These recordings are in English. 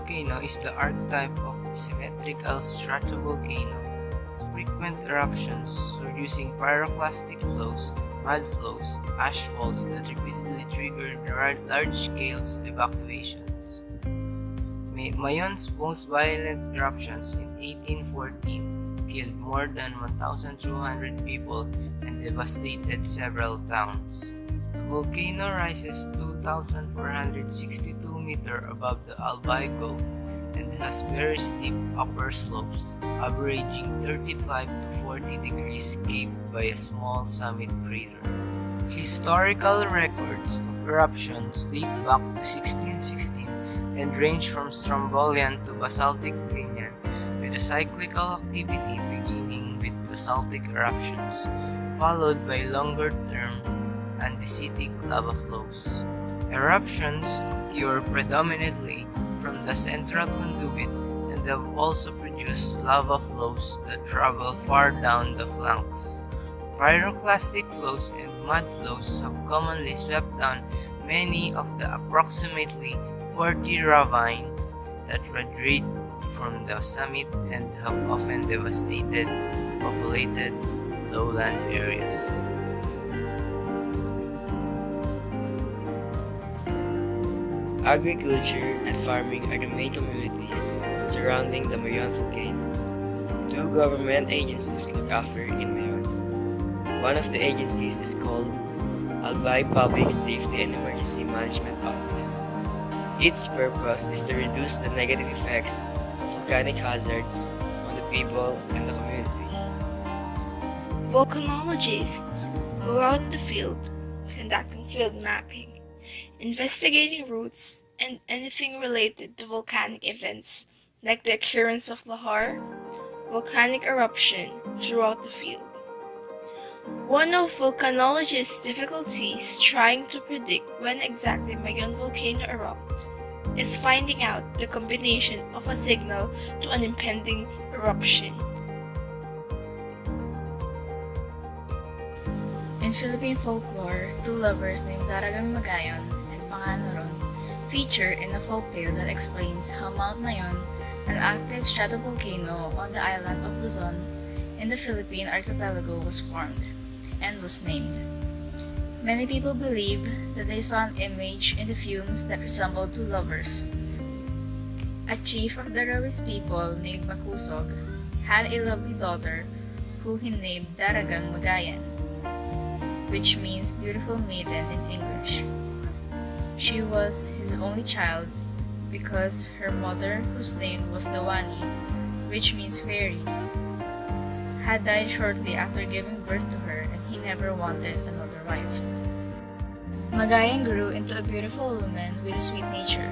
volcano is the archetype of a symmetrical stratovolcano. Frequent eruptions producing pyroclastic flows, mud flows, ash falls that repeatedly trigger large-scale evacuations. Mayon's most violent eruptions in 1814 killed more than 1,200 people and devastated several towns. The volcano rises 2,462 meters above the Albay Gulf and has very steep upper slopes, averaging 35 to 40 degrees capped by a small summit crater. Historical records of eruptions date back to 1616 and range from Strombolian to basaltic Clinian, with a cyclical activity beginning with basaltic eruptions, followed by longer-term andesitic lava flows. Eruptions occur predominantly from the central conduit and have also produced lava flows that travel far down the flanks. Pyroclastic flows and mud flows have commonly swept down many of the approximately 40 ravines that radiate from the summit and have often devastated populated lowland areas. Agriculture and farming are the main communities surrounding the Mayon volcano. Two government agencies look after it in Mayon. One of the agencies is called Albay Public Safety and Emergency Management Office. Its purpose is to reduce the negative effects of volcanic hazards on the people and the community. Volcanologists go out in the field, conducting field mapping, investigating routes and anything related to volcanic events like the occurrence of lahar, volcanic eruption throughout the field. One of volcanologists' difficulties trying to predict when exactly Mayon volcano erupts is finding out the combination of a signal to an impending eruption. In Philippine folklore, two lovers named Daragang Magayon and Panganoron feature in a folktale that explains how Mount Mayon, an active stratovolcano on the island of Luzon in the Philippine archipelago, was formed and was named. Many people believe that they saw an image in the fumes that resembled two lovers. A chief of the Rawis people named Makusog had a lovely daughter who he named Daragang Magayan, which means beautiful maiden in English. She was his only child because her mother, whose name was Dawani, which means fairy, had died shortly after giving birth to her, and he never wanted another wife. Magayan grew into a beautiful woman with a sweet nature,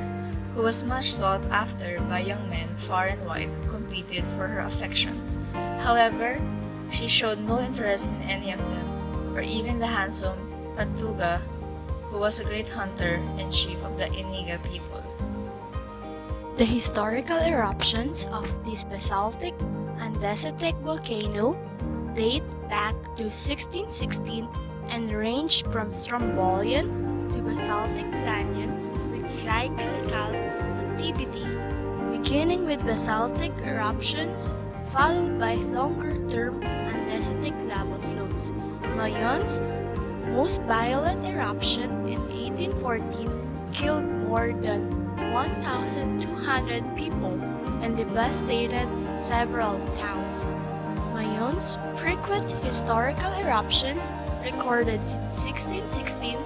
who was much sought after by young men far and wide who competed for her affections. However, she showed no interest in any of them, or even the handsome Patuga, who was a great hunter and chief of the Iniga people. The historical eruptions of this basaltic andesitic volcano date back to 1616 and range from Strombolian to basaltic Clinian with cyclical activity, beginning with basaltic eruptions followed by longer-term andesitic lava flows. Mayon's most violent eruption in 1814 killed more than 1,200 people and devastated several towns. Mayon's frequent historical eruptions recorded since 1616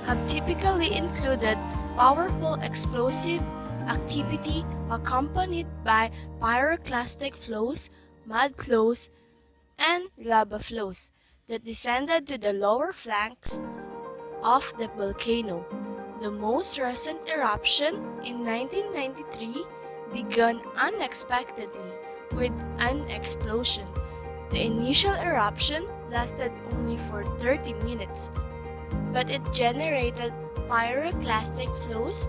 have typically included powerful explosive activity accompanied by pyroclastic flows, mud flows, and lava flows that descended to the lower flanks of the volcano. The most recent eruption in 1993 began unexpectedly with an explosion. The initial eruption lasted only for 30 minutes, but it generated pyroclastic flows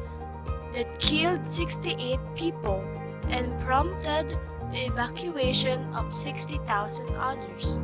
that killed 68 people and prompted the evacuation of 60,000 others.